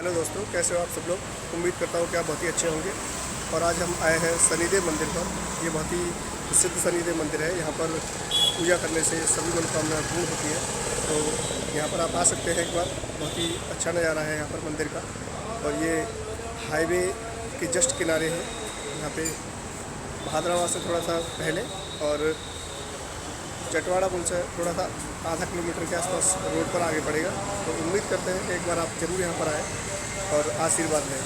Hello दोस्तों, कैसे हो आप सब लोग। उम्मीद करता हूँ कि आप बहुत ही अच्छे होंगे। और आज हम आए हैं शनिदेव मंदिर पर। ये बहुत ही प्रसिद्ध शनिदेव मंदिर है। यहाँ पर पूजा करने से सभी मनोकामनाएं पूर्ण होती है। तो यहाँ पर आप आ सकते हैं एक बार। बहुत ही अच्छा नज़ारा है यहाँ पर मंदिर का। और ये हाईवे के जस्ट किनारे है। यहाँ पे भादरावा से थोड़ा सा पहले और जटवाड़ा पुल से थोड़ा सा आधा किलोमीटर के आसपास रोड पर आगे पड़ेगा। तो उम्मीद करते हैं कि एक बार आप ज़रूर यहाँ पर आएँ और आशीर्वाद लें।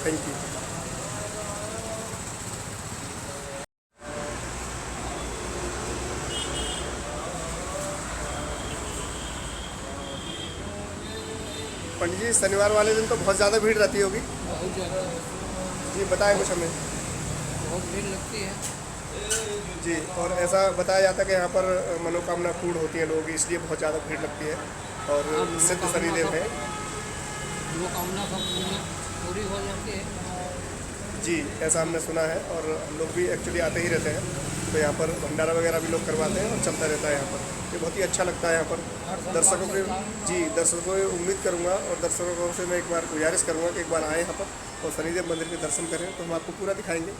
Thank you. पंडित जी, शनिवार वाले दिन तो बहुत ज़्यादा भीड़ रहती होगी। बहुत ज़्यादा जी बताएं कुछ हमें। बहुत भीड़ लगती है। जी, और ऐसा बताया जाता है कि यहाँ पर मनोकामना पूर्ण होती है लोगों की, इसलिए बहुत ज़्यादा भीड़ लगती है। और हाँ, सिद्ध शनिदेव है। मनोकामना सब पूरी हो जाती है। जी, ऐसा हमने सुना है और हम लोग भी एक्चुअली आते ही रहते हैं। तो यहाँ पर भंडारा वगैरह भी लोग करवाते हैं और चलता रहता है यहाँ पर। ये बहुत ही अच्छा लगता है यहाँ पर दर्शकों के। जी, दर्शकों को उम्मीद करूँगा और दर्शकों से मैं एक बार गुजारिश करूँगा कि एक बार आएँ यहाँ पर और शनिदेव मंदिर के दर्शन करें। तो हम आपको पूरा दिखाएंगे,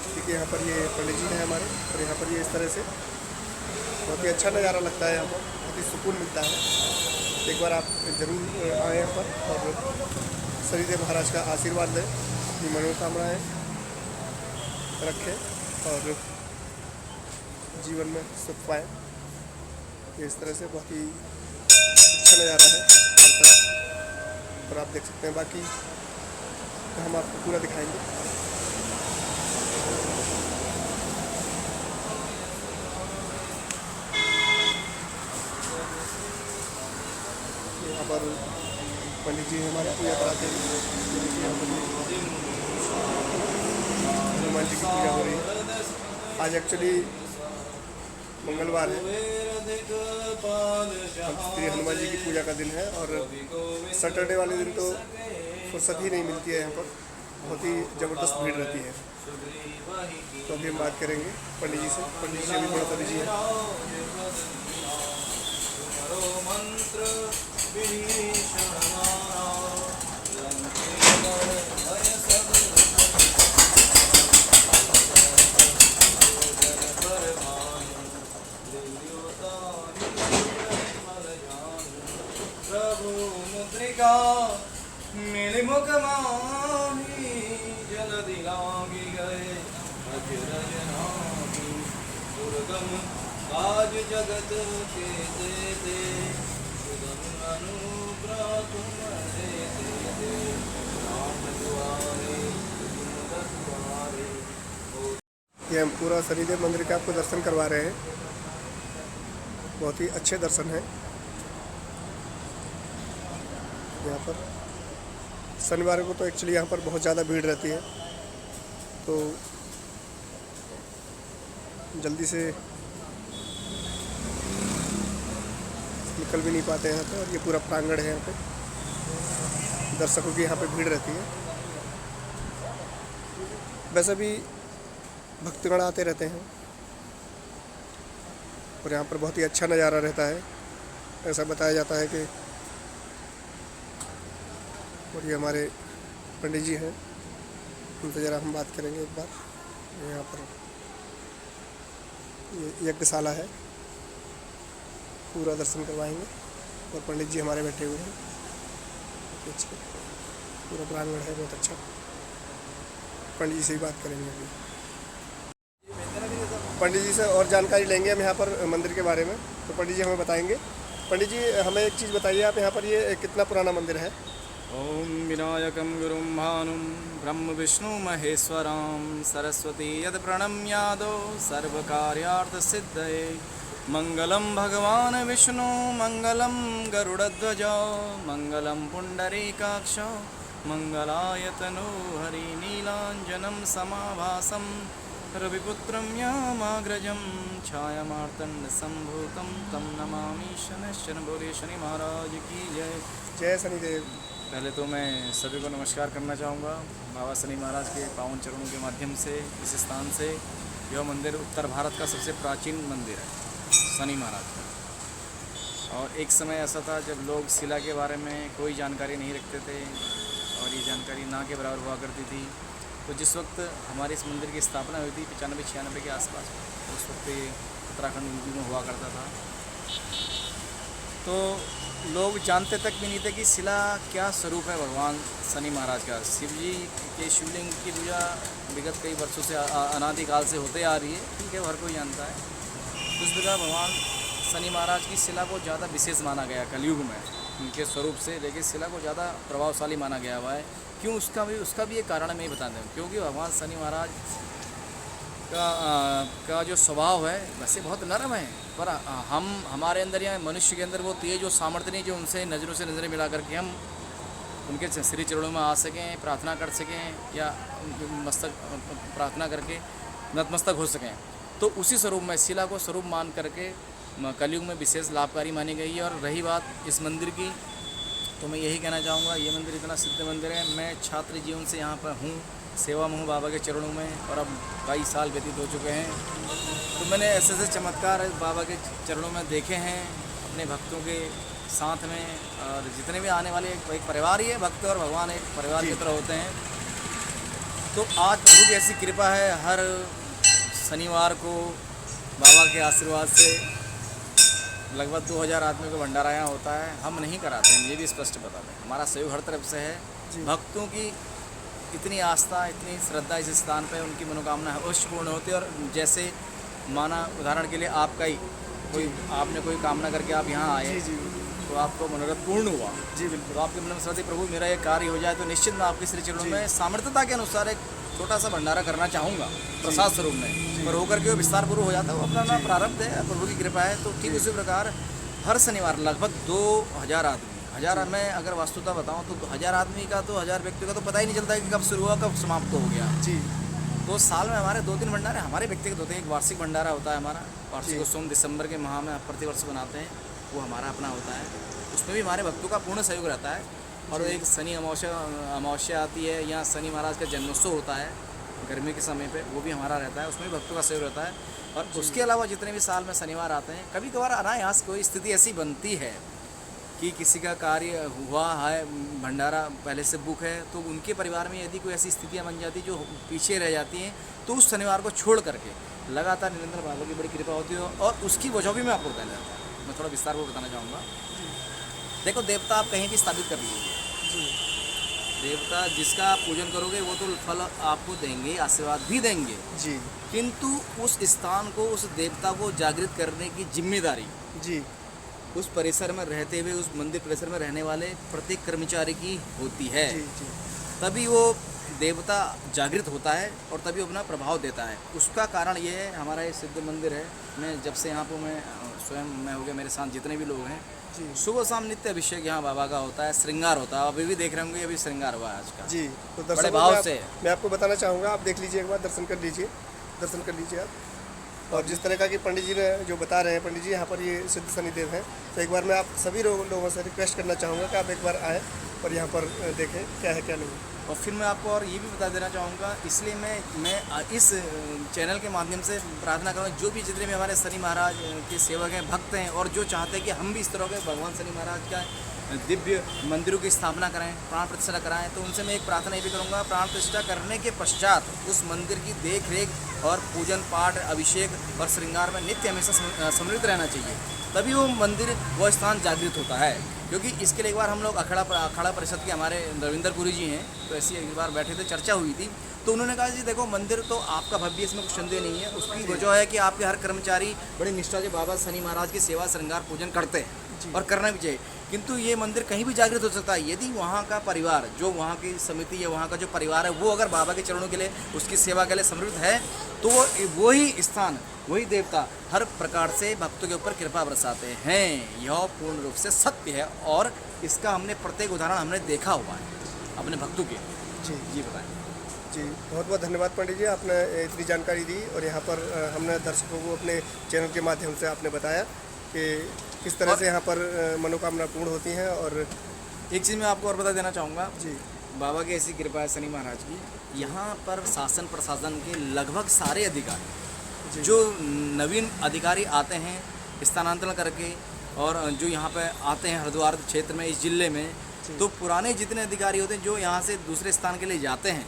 क्योंकि यहाँ पर ये पंडित जी हैं हमारे। और यहाँ पर ये इस तरह से बहुत ही अच्छा नज़ारा लगता है। यहाँ पर बहुत ही सुकून मिलता है। एक बार आप ज़रूर आएँ यहाँ पर और शनिदेव महाराज का आशीर्वाद लें, अपनी मनोकामनाएँ रखें और जीवन में सुख पाएँ। ये इस तरह से बहुत ही अच्छा नज़ारा है हर तरफ। और आप देख सकते हैं बाकी तो हम आपको पूरा दिखाएंगे। यहाँ पर पंडित जी हमारे पूजा कराते हैं। यहाँ पर हनुमान जी की पूजा हो रही है। आज एक्चुअली मंगलवार है, श्री हनुमान जी की पूजा का दिन है। और सैटरडे वाले दिन तो फुर्सत ही नहीं मिलती है। यहाँ पर बहुत ही ज़बरदस्त भीड़ रहती है। तो अभी हम बात करेंगे पंडित जी से। पंडित जी अभी थोड़ा सा बिजी है। प्रभु मुद्रिका मिली मुख माही जल दिलागी गए अजरजनाही दुर्गम काज जगत के देते सुगम अनुग्रह तुम्हारे देते राम द्वारे तुम द्वारे। ये हम पूरा शनिदेव मंदिर के आपको दर्शन करवा रहे हैं। बहुत ही अच्छे दर्शन हैं यहाँ पर। शनिवार को तो एक्चुअली यहाँ पर बहुत ज़्यादा भीड़ रहती है, तो जल्दी से निकल भी नहीं पाते हैं यहाँ पे। और ये पूरा प्रांगण है यहाँ पे, दर्शकों की यहाँ पे भीड़ रहती है। वैसे भी भक्तगण आते रहते हैं और यहाँ पर बहुत ही अच्छा नज़ारा रहता है, ऐसा बताया जाता है कि। और ये हमारे पंडित जी हैं, उनसे ज़रा हम बात करेंगे एक बार। यहाँ पर ये यज्ञशाला है, पूरा दर्शन करवाएंगे। और पंडित जी हमारे बैठे हुए हैं, अच्छे पूरा प्रांगण है बहुत अच्छा। पंडित जी से ही बात करेंगे अभी। पंडित जी से और जानकारी लेंगे हम यहाँ पर मंदिर के बारे में। तो पंडित जी हमें बताएंगे। पंडित जी हमें एक चीज़ बताइए, आप यहाँ पर ये कितना पुराना मंदिर है। ओम विनायकं गुरुं भानुं ब्रह्म विष्णु महेश्वरं सरस्वती यद प्रणम्यादो सर्वकार्यार्थसिद्धये मंगलम भगवान विष्णु मंगलम गरुड़ध्वज मंगलम पुंडरीकाक्ष मंगलायतनो हरि नीलांजनं समाभासं रविपुत्रं यामाग्रजं छायामार्तंड संभूतं तं नमामि शनैश्चर। बोले शनि महाराज की जय। जय शनिदेव। पहले तो मैं सभी को नमस्कार करना चाहूँगा बाबा शनि महाराज के पावन चरणों के माध्यम से। इस स्थान से यह मंदिर उत्तर भारत का सबसे प्राचीन मंदिर है शनि महाराज का। और एक समय ऐसा था जब लोग शिला के बारे में कोई जानकारी नहीं रखते थे और ये जानकारी ना के बराबर हुआ करती थी। तो जिस वक्त हमारे इस मंदिर की स्थापना हुई थी 95-96 के आसपास, उस वक्त ये उत्तराखंड यूपी में हुआ करता था। तो लोग जानते तक भी नहीं थे कि शिला क्या स्वरूप है भगवान शनि महाराज का। शिव जी के शिवलिंग की पूजा विगत कई वर्षों से अनादिकाल से होते आ रही है, ठीक है, हर कोई जानता है। तो इस प्रकार भगवान शनि महाराज की शिला को ज़्यादा विशेष माना गया कलयुग में, उनके स्वरूप से लेकिन शिला को ज़्यादा प्रभावशाली माना गया हुआ है। क्यों, उसका भी एक कारण मैं बता दूँ। क्योंकि भगवान शनि महाराज का जो स्वभाव है वैसे बहुत नरम है, पर हमारे अंदर या मनुष्य के अंदर वो तेज जो सामर्थ्य नहीं जो उनसे नज़रों से नज़रें मिला करके हम उनके श्री चरणों में आ सकें, प्रार्थना कर सकें या मस्तक प्रार्थना करके नतमस्तक हो सकें। तो उसी स्वरूप में शिला को स्वरूप मान करके कलयुग में विशेष लाभकारी मानी गई है। और रही बात इस मंदिर की, तो मैं यही कहना चाहूँगा, ये मंदिर इतना सिद्ध मंदिर है। मैं छात्र जीवन से यहाँ पर हूँ, सेवा में हूँ बाबा के चरणों में, और अब 22 साल व्यतीत हो चुके हैं। तो मैंने ऐसे ऐसे चमत्कार बाबा के चरणों में देखे हैं अपने भक्तों के साथ में। और जितने भी आने वाले एक परिवार ही है, भक्त और भगवान एक परिवार की तरह होते हैं। तो आज प्रभु की ऐसी कृपा है, हर शनिवार को बाबा के आशीर्वाद से लगभग 2000 आदमी को भंडारा यहाँ होता है। हम नहीं कराते हैं, ये भी स्पष्ट बता दें, हमारा सहयोग हर तरफ से है। भक्तों की इतनी आस्था, इतनी श्रद्धा इस स्थान पे, उनकी मनोकामना अवश्य पूर्ण होती है। और जैसे माना उदाहरण के लिए आपका ही आपने कोई कामना करके आप यहाँ आए, तो आपको मनोरथ पूर्ण हुआ जी, बिल्कुल। तो आपके मन में श्रद्धा, प्रभु मेरा ये कार्य हो जाए, तो निश्चित मैं आपके श्री चरणों में सामर्थ्यता के अनुसार एक छोटा सा भंडारा करना चाहूँगा प्रसाद स्वरूप में। पर होकर के वो विस्तार पूर्व हो जाता है, वो अपना प्रारब्ध है, प्रभु की कृपा है। तो ठीक उसी प्रकार हर शनिवार लगभग 2000 आदमी, मैं अगर वास्तुता बताऊँ तो 1000 आदमी का, तो 1000 व्यक्तियों का तो पता ही नहीं चलता है कि कब शुरू हुआ कब समाप्त हो गया जी। तो साल में हमारे 2-3 भंडारे हमारे व्यक्तिगत होते हैं। एक वार्षिक भंडारा होता है हमारा, वार्षिक उत्सव दिसंबर के माह में प्रतिवर्ष बनाते हैं, वो हमारा अपना होता है। उसमें भी हमारे भक्तों का पूर्ण सहयोग रहता है। और एक शनि अमावस्या आती है, या शनि महाराज का जन्मोत्सव होता है गर्मी के समय पे, वो भी हमारा रहता है, उसमें भी भक्तों का सहयोग रहता है। और उसके अलावा जितने भी साल में शनिवार आते हैं, कभी कभार अनायास कोई स्थिति ऐसी बनती है कि किसी का कार्य हुआ है, भंडारा पहले से बुक है, तो उनके परिवार में यदि कोई ऐसी स्थितियाँ बन जाती जो पीछे रह जाती हैं, तो उस शनिवार को छोड़ करके लगातार निरंतर बाबा की बड़ी कृपा होती है। और उसकी वजह भी मैं आपको बताना चाहता हूँ, मैं थोड़ा विस्तार को बताना चाहूँगा। देखो, देवता आप कहीं भी स्थापित कर लीजिए, देवता जिसका आप पूजन करोगे वो तो फल आपको देंगे, आशीर्वाद भी देंगे जी, किंतु उस स्थान को, उस देवता को जागृत करने की जिम्मेदारी जी उस परिसर में रहते हुए, उस मंदिर परिसर में रहने वाले प्रत्येक कर्मचारी की होती है जी। तभी वो देवता जागृत होता है और तभी अपना प्रभाव देता है। उसका कारण ये है, हमारा ये सिद्ध मंदिर है। मैं जब से यहाँ पर मैं स्वयं मैं हो गया, मेरे साथ जितने भी लोग हैं, सुबह शाम नित्य अभिषेक यहाँ बाबा का होता है, श्रृंगार होता है। अभी भी देख रहे होंगे, अभी श्रृंगार हुआ है आज का जी। तो बड़े भाव से मैं आपको बताना चाहूँगा, आप देख लीजिए एक बार, दर्शन कर लीजिए आप। और जिस तरह का कि पंडित जी ने जो बता रहे हैं, पंडित जी यहाँ पर ये सिद्ध शनिदेव हैं, तो एक बार मैं आप सभी लोगों से रिक्वेस्ट करना चाहूँगा कि आप एक बार आएँ और यहाँ पर देखें क्या है क्या नहीं। और फिर मैं आपको और ये भी बता देना चाहूँगा, इसलिए मैं इस चैनल के माध्यम से प्रार्थना करूँगा, जो भी जितने भी हमारे शनि महाराज के सेवक हैं, भक्त हैं, और जो चाहते हैं कि हम भी इस तरह के भगवान शनि महाराज का दिव्य मंदिरों की स्थापना कराएं, प्राण प्रतिष्ठा कराएं, तो उनसे मैं एक प्रार्थना ये भी करूँगा, प्राण प्रतिष्ठा करने के पश्चात उस मंदिर की देख रेख और पूजन पाठ, अभिषेक और श्रृंगार में नित्य हमेशा सम्मिलित रहना चाहिए, तभी वो मंदिर, वो स्थान जागृत होता है। क्योंकि इसके लिए एक बार हम लोग अखाड़ा परिषद के हमारे रविंदर पुरी जी हैं, तो ऐसी एक बार बैठे थे, चर्चा हुई थी, तो उन्होंने कहा जी देखो, मंदिर तो आपका भव्य, इसमें कुछ संदेह नहीं है। उसकी वजह है कि आपके हर कर्मचारी बड़ी निष्ठा से बाबा शनि महाराज की सेवा, श्रृंगार, पूजन करते हैं और करना भी चाहिए। किंतु ये मंदिर कहीं भी जागृत हो सकता है यदि वहाँ का परिवार, जो वहाँ की समिति या वहाँ का जो परिवार है, वो अगर बाबा के चरणों के लिए, उसकी सेवा के लिए समृद्ध है, तो वही स्थान, वही देवता हर प्रकार से भक्तों के ऊपर कृपा बरसाते हैं। यह पूर्ण रूप से सत्य है और इसका हमने प्रत्येक उदाहरण हमने देखा हुआ है अपने भक्तों के। जी बताएं। जी, बहुत बहुत धन्यवाद पंडित जी, आपने इतनी जानकारी दी और यहाँ पर हमने दर्शकों को अपने चैनल के माध्यम से आपने बताया कि किस तरह से यहाँ पर मनोकामना पूर्ण होती हैं। और एक चीज़ मैं आपको और बता देना चाहूँगा जी, बाबा की ऐसी कृपा है शनि महाराज की, यहाँ पर शासन प्रशासन के लगभग सारे अधिकारी, जो नवीन अधिकारी आते हैं स्थानांतरण करके और जो यहाँ पे आते हैं हरिद्वार क्षेत्र में, इस ज़िले में, तो पुराने जितने अधिकारी होते हैं जो यहाँ से दूसरे स्थान के लिए जाते हैं,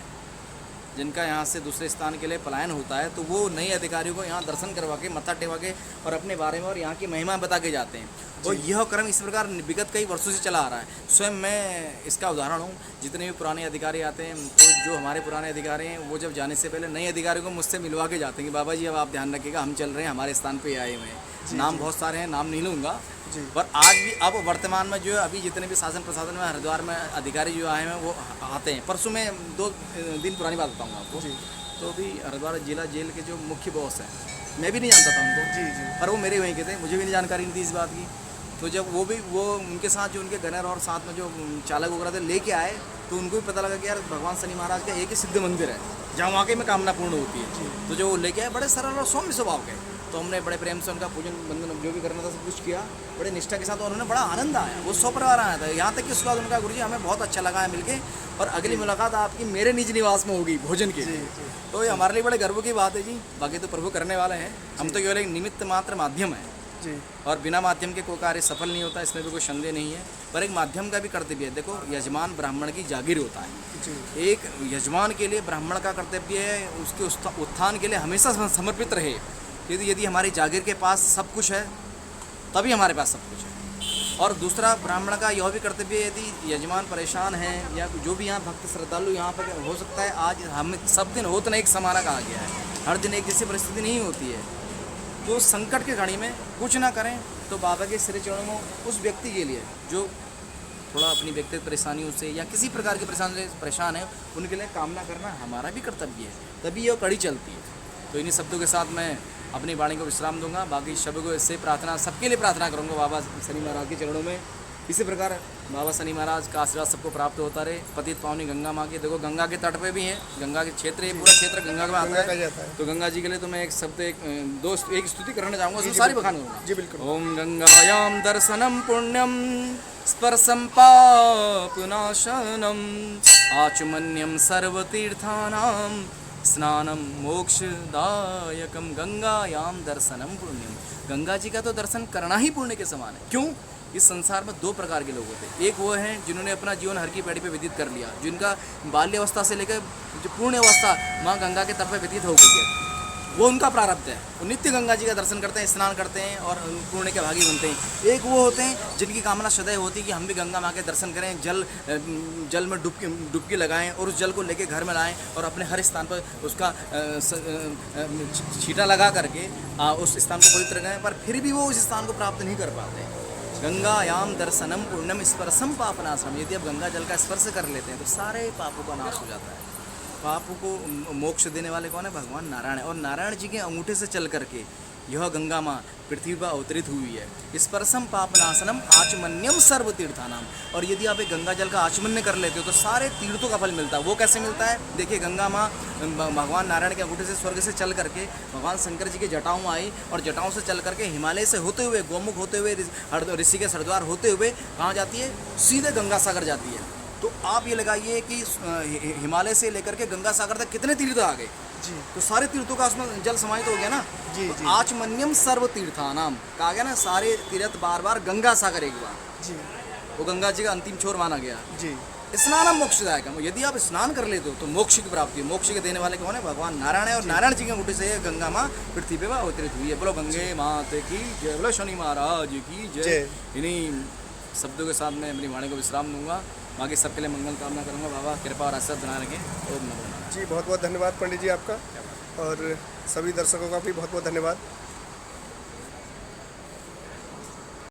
जिनका यहाँ से दूसरे स्थान के लिए पलायन होता है, तो वो नए अधिकारियों को यहाँ दर्शन करवा के, मत्था टेवा के और अपने बारे में और यहाँ की महिमा बता के जाते हैं। और यह क्रम इस प्रकार विगत कई वर्षों से चला आ रहा है। स्वयं मैं इसका उदाहरण हूँ। जितने भी पुराने अधिकारी आते हैं, तो जो हमारे पुराने अधिकारी हैं, वो जब जाने से पहले नए अधिकारियों को मुझसे मिलवा के जाते हैं कि बाबा जी अब आप ध्यान रखिएगा, हम चल रहे हैं, हमारे स्थान पे आए हुए हैं। नाम बहुत सारे हैं, नाम नहीं लूँगा, पर आज भी अब वर्तमान में जो है, अभी जितने भी शासन प्रशासन में हरिद्वार में अधिकारी जो आए हैं वो आते हैं। परसों में 2 दिन पुरानी बात बताऊँगा आपको। तो अभी हरिद्वार जिला जेल के जो मुख्य बॉस हैं, मैं भी नहीं जानता था उनको, पर वो मेरे वहीं के थे, मुझे भी नहीं जानकारी नहीं थी इस बात की। तो जब वो उनके साथ जो उनके गनर और साथ में जो चालक वगैरह थे लेके आए, तो उनको भी पता लगा कि यार भगवान शनि महाराज का एक ही सिद्ध मंदिर है जहाँ वाकई में कामना पूर्ण होती है। तो जो वो लेके आए, बड़े सरल और सौम्य स्वभाव के, तो हमने बड़े प्रेम से उनका पूजन बंदन जो भी करना था सब कुछ किया, बड़े निष्ठा के साथ, और उन्होंने बड़ा आनंद आया। वो 100 परिवार आया था, यहाँ तक कि उसके बाद उनका गुरुजी हमें बहुत अच्छा लगा है मिलके, और अगली मुलाकात आपकी मेरे निज निवास में होगी भोजन के लिए। तो ये हमारे लिए बड़े गर्व की बात है जी। बाकी तो प्रभु करने वाले हैं, हम तो केवल एक निमित्त मात्र माध्यम है जी। और बिना माध्यम के कोई कार्य सफल नहीं होता, इसमें भी कोई संदेह नहीं है। पर एक माध्यम का भी कर्तव्य है। देखो, यजमान ब्राह्मण की जागीर होता है। एक यजमान के लिए ब्राह्मण का कर्तव्य है उसके उत्थान के लिए हमेशा समर्पित रहे। यदि हमारी जागीर के पास सब कुछ है, तभी हमारे पास सब कुछ है। और दूसरा, ब्राह्मण का यह भी कर्तव्य है, यदि यजमान परेशान है या जो भी यहाँ भक्त श्रद्धालु यहाँ पर, हो सकता है आज हम सब दिन होता नहीं एक समाना कहा गया है, हर दिन एक जैसी परिस्थिति नहीं होती है, तो संकट के घड़ी में कुछ ना करें तो बाबा के श्री चरणों में उस व्यक्ति के लिए जो थोड़ा अपनी व्यक्तिगत परेशानियों से या किसी प्रकार की परेशानी से परेशान है, उनके लिए कामना करना हमारा भी कर्तव्य है, तभी यह कड़ी चलती है। तो इन्हीं शब्दों के साथ मैं अपनी वाणी को विश्राम दूंगा। बाकी शब्द को इससे प्रार्थना, सबके लिए प्रार्थना करूंगा बाबा शनि महाराज के चरणों में। इसी प्रकार बाबा शनि महाराज का आशीर्वाद सबको प्राप्त होता रहे। पतित पावनी गंगा माँ की, देखो गंगा के तट पे भी है, गंगा के क्षेत्र, ये पूरा क्षेत्र गंगा में आता है। तो गंगा जी के लिए तो मैं एक शब्द एक स्तुति करना चाहूँगा, उसमें सारी बखान होगा जी। बिल्कुल। ओम गंगायाम दर्शनम पुण्यम स्पर्शम पापनाशनम आचमन्यम सर्वतीर्थानाम स्नानम मोक्षदायकम। गंगायाम दर्शनम पुण्यम। गंगा जी का तो दर्शन करना ही पुण्य के समान है। क्यों? इस संसार में 2 प्रकार के लोग होते हैं। एक वो हैं जिन्होंने अपना जीवन हर की पैड़ी पे व्यतीत कर लिया, जिनका बाल्यावस्था से लेकर जो पूर्ण अवस्था माँ गंगा के तट पे व्यतीत हो गई है, वो उनका प्रारब्ध है। वो नित्य गंगा जी का दर्शन करते हैं, स्नान करते हैं और पुण्य के भागी बनते हैं। एक वो होते हैं जिनकी कामना सदैव होती है कि हम भी गंगा माँ के दर्शन करें, जल में डुबकी लगाएं और उस जल को लेके घर में लाएं और अपने हर स्थान पर उसका छींटा लगा करके उस स्थान को पवित्र करें, पर फिर भी वो उस स्थान को प्राप्त नहीं कर पाते। गंगायाम दर्शनम पूर्णम स्पर्शम पापनाशनम। यदि आप गंगा जल का स्पर्श कर लेते हैं तो सारे पापों का नाश हो जाता है। पापों को मोक्ष देने वाले कौन है? भगवान नारायण है। और नारायण जी के अंगूठे से चल करके यह गंगा माँ पृथ्वी पर अवतरित हुई है। स्पर्शम पापनाशनम आचमन्यम सर्व तीर्थानाम। और यदि आप एक गंगा जल का आचमन्य कर लेते हो तो सारे तीर्थों का फल मिलता है। वो कैसे मिलता है? देखिए, गंगा माँ भगवान नारायण के अंगूठे से स्वर्ग से चल करके भगवान शंकर जी के जटाओं में आई और जटाओं से चल करके हिमालय से होते हुए, गोमुख होते हुए, ऋषिकेश हरिद्वार होते हुए कहाँ जाती है? सीधे गंगा सागर जाती है। तो आप ये लगाइए कि हिमालय से लेकर के गंगा सागर तक कितने तीर्थ आ गए जी। तो सारे तीर्थों का उसमें जल समाहित हो गया ना जी, तो जी। आचमन्यम सर्व तीर्थानाम कहा गया ना, सारे तीर्थ बार बार गंगा सागर एक बार जी। वो गंगा जी का अंतिम छोर माना गया जी। स्नानम मोक्षदायक। यदि आप स्नान कर लेते हो तो मोक्ष की प्राप्ति। मोक्ष के देने वाले कौन है? भगवान नारायण है। और नारायण जी के अंगूठे से गंगा माँ पृथ्वी पे अवतरित हुई है। बोलो गंगे माते की जय, बोलो शनि महाराज की जय। इन्हीं शब्दों के साथ मैं अपनी वाणी को विश्राम दूंगा। बाकी सबके लिए मंगल कामना करूंगा। बाबा कृपा और आशीर्वाद बना रखें। ओम नमो नारायण। जी, बहुत बहुत धन्यवाद पंडित जी आपका, और सभी दर्शकों का भी बहुत बहुत धन्यवाद।